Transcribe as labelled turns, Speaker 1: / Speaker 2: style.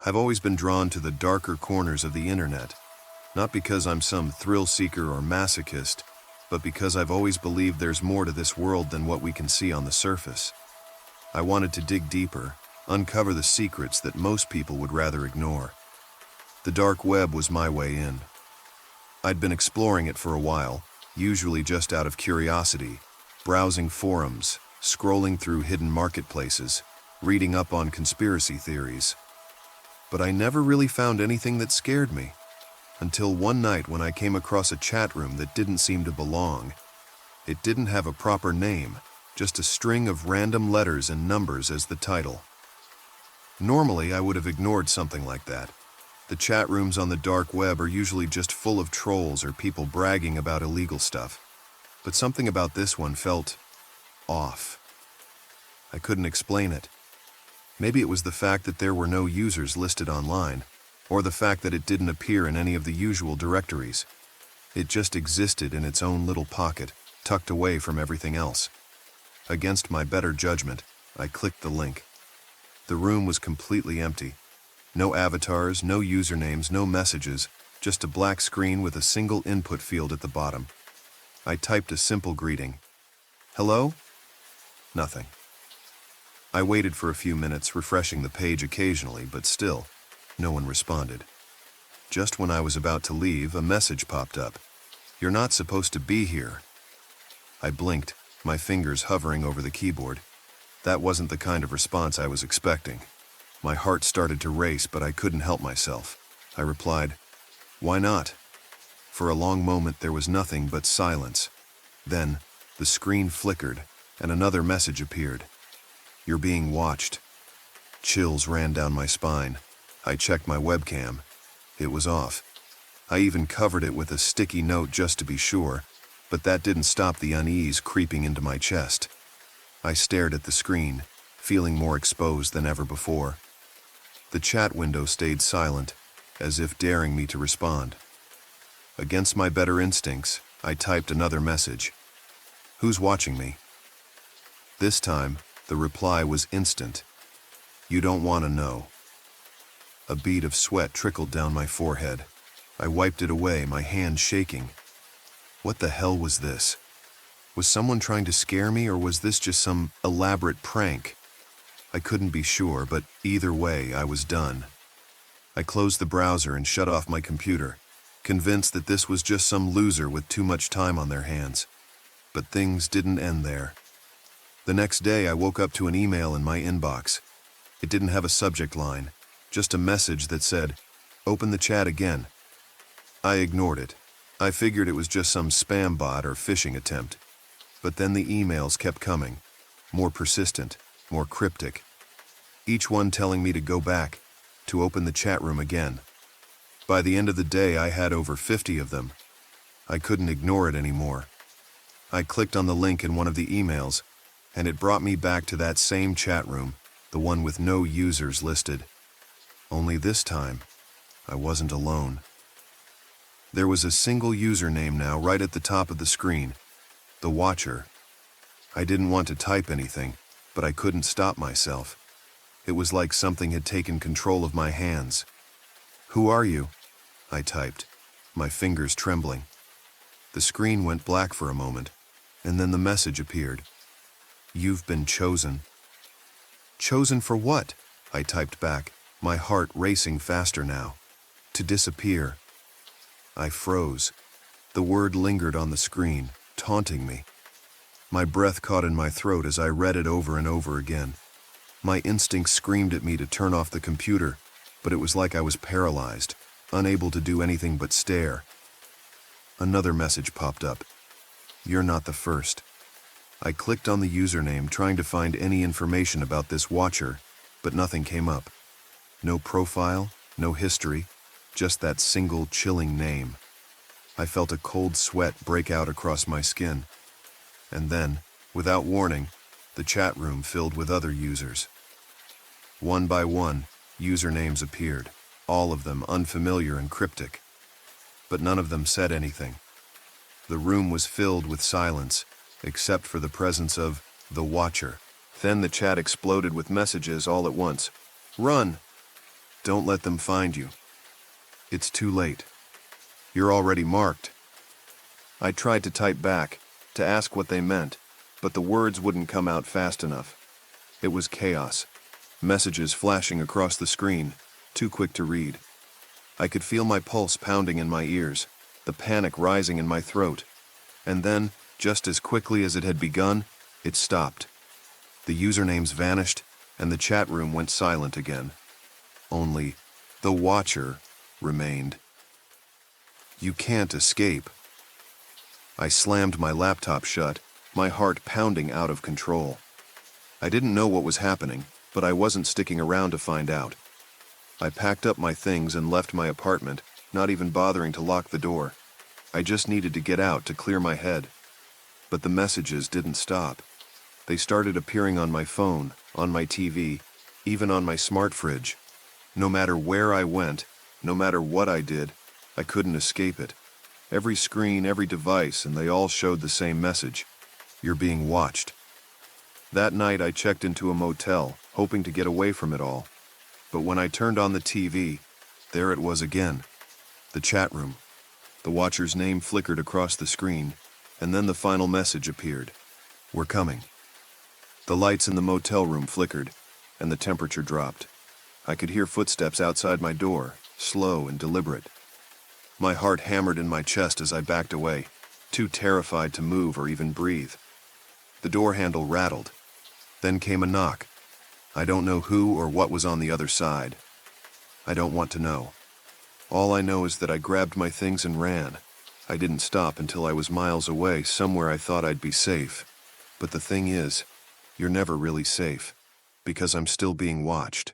Speaker 1: I've always been drawn to the darker corners of the internet, not because I'm some thrill seeker or masochist, but because I've always believed there's more to this world than what we can see on the surface. I wanted to dig deeper, uncover the secrets that most people would rather ignore. The dark web was my way in. I'd been exploring it for a while, usually just out of curiosity, browsing forums, scrolling through hidden marketplaces, reading up on conspiracy theories. But I never really found anything that scared me, until one night when I came across a chat room that didn't seem to belong. It didn't have a proper name, just a string of random letters and numbers as the title. Normally, I would have ignored something like that. The chat rooms on the dark web are usually just full of trolls or people bragging about illegal stuff. But something about this one felt off. I couldn't explain it. Maybe it was the fact that there were no users listed online, or the fact that it didn't appear in any of the usual directories. It just existed in its own little pocket, tucked away from everything else. Against my better judgment, I clicked the link. The room was completely empty. No avatars, no usernames, no messages, just a black screen with a single input field at the bottom. I typed a simple greeting. Hello? Nothing. I waited for a few minutes, refreshing the page occasionally, but still, no one responded. Just when I was about to leave, a message popped up. You're not supposed to be here. I blinked, my fingers hovering over the keyboard. That wasn't the kind of response I was expecting. My heart started to race, but I couldn't help myself. I replied, "Why not?" For a long moment there was nothing but silence. Then, the screen flickered, and another message appeared. "You're being watched." Chills ran down my spine. I checked my webcam. It was off. I even covered it with a sticky note just to be sure, but that didn't stop the unease creeping into my chest. I stared at the screen, feeling more exposed than ever before. The chat window stayed silent, as if daring me to respond. Against my better instincts, I typed another message. "Who's watching me?" This time, the reply was instant. "You don't want to know." A bead of sweat trickled down my forehead. I wiped it away, my hand shaking. What the hell was this? Was someone trying to scare me, or was this just some elaborate prank? I couldn't be sure, but either way, I was done. I closed the browser and shut off my computer, convinced that this was just some loser with too much time on their hands. But things didn't end there. The next day, I woke up to an email in my inbox. It didn't have a subject line, just a message that said, "Open the chat again." I ignored it. I figured it was just some spam bot or phishing attempt. But then the emails kept coming, more persistent, more cryptic. Each one telling me to go back, to open the chat room again. By the end of the day, I had over 50 of them. I couldn't ignore it anymore. I clicked on the link in one of the emails, and it brought me back to that same chat room, the one with no users listed. Only this time, I wasn't alone. There was a single username now right at the top of the screen, The Watcher. I didn't want to type anything, but I couldn't stop myself. It was like something had taken control of my hands. "Who are you?" I typed, my fingers trembling. The screen went black for a moment, and then the message appeared. "You've been chosen." "Chosen for what?" I typed back, my heart racing faster now. "To disappear." I froze. The word lingered on the screen, taunting me. My breath caught in my throat as I read it over and over again. My instincts screamed at me to turn off the computer, but it was like I was paralyzed, unable to do anything but stare. Another message popped up. "You're not the first." I clicked on the username, trying to find any information about this watcher, but nothing came up. No profile, no history, just that single chilling name. I felt a cold sweat break out across my skin. And then, without warning, the chat room filled with other users. One by one, usernames appeared, all of them unfamiliar and cryptic. But none of them said anything. The room was filled with silence, except for the presence of the Watcher. Then the chat exploded with messages all at once. "Run! Don't let them find you. It's too late. You're already marked. I tried to type back, to ask what they meant, but the words wouldn't come out fast enough. It was chaos. Messages flashing across the screen, too quick to read. I could feel my pulse pounding in my ears, the panic rising in my throat. And then, just as quickly as it had begun, it stopped. The usernames vanished, and the chat room went silent again. Only the Watcher remained. You can't escape. I slammed my laptop shut, my heart pounding out of control. I didn't know what was happening, but I wasn't sticking around to find out. I packed up my things and left my apartment, not even bothering to lock the door. I just needed to get out to clear my head. But the messages didn't stop. They started appearing on my phone, on my TV, even on my smart fridge. No matter where I went, no matter what I did, I couldn't escape it. Every screen, every device, and they all showed the same message. You're being watched. That night I checked into a motel, hoping to get away from it all. But when I turned on the TV, there it was again. The chat room. The Watcher's name flickered across the screen, and then the final message appeared. We're coming. The lights in the motel room flickered, and the temperature dropped. I could hear footsteps outside my door, slow and deliberate. My heart hammered in my chest as I backed away, too terrified to move or even breathe. The door handle rattled. Then came a knock. I don't know who or what was on the other side. I don't want to know. All I know is that I grabbed my things and ran. I didn't stop until I was miles away, somewhere I thought I'd be safe. But the thing is, you're never really safe, because I'm still being watched.